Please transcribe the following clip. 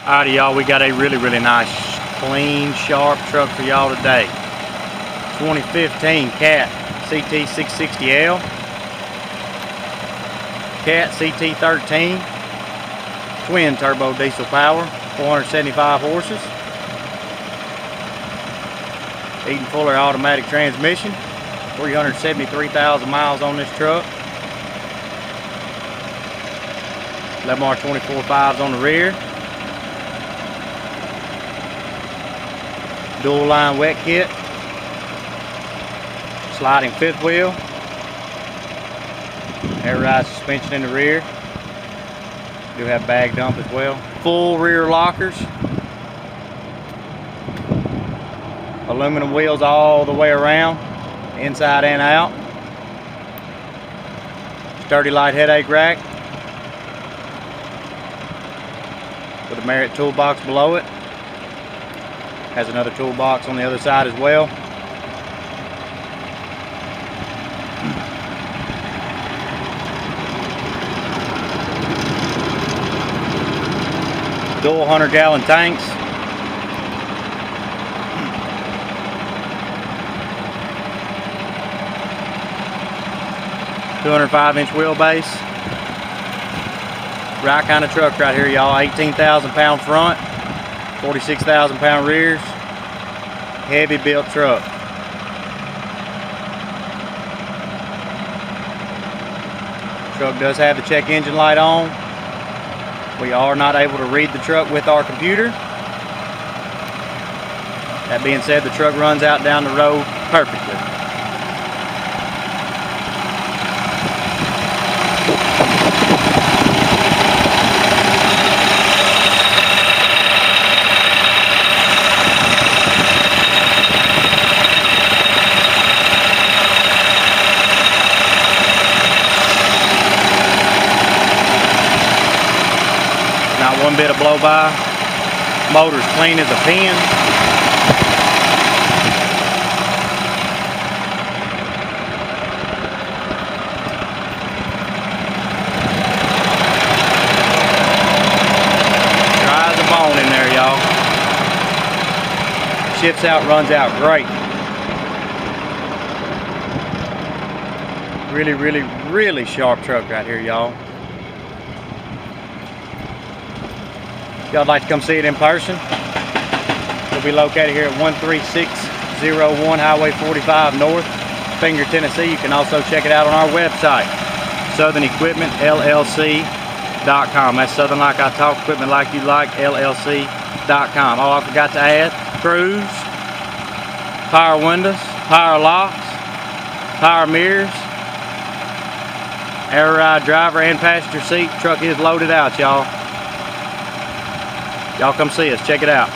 Alrighty, y'all, we got a really nice, clean, sharp truck for y'all today. 2015 Cat CT660L, Cat CT13, twin turbo diesel power, 475 horses, Eaton Fuller automatic transmission, 373,000 miles on this truck. Lemar 24.5s on the rear. Dual line wet kit. Sliding fifth wheel. Air ride suspension in the rear. Do have bag dump as well. Full rear lockers. Aluminum wheels all the way around, inside and out. Sturdy light headache rack with a Merit toolbox below it. Has another toolbox on the other side as well. Dual 100-gallon tanks. .205-inch wheelbase. Right kind of truck right here, y'all. 18,000-pound front, 46,000-pound rears. Heavy built truck. Truck does have the check engine light on. We are not able to read the truck with our computer. That being said, the truck runs out down the road perfectly. Not one bit of blow by. Motor's clean as a pin. Dry as a bone in there, y'all. Shifts out, runs out great. Really sharp truck right here, y'all. If y'all would like to come see it in person, we'll be located here at 13601 Highway 45 North, Finger, Tennessee. You can also check it out on our website, SouthernEquipmentLLC.com. That's Southern Like I Talk, Equipment Like You Like, LLC.com. Oh, I forgot to add, cruise, power windows, power locks, power mirrors, air ride driver and passenger seat. Truck is loaded out, y'all. Y'all come see us, check it out.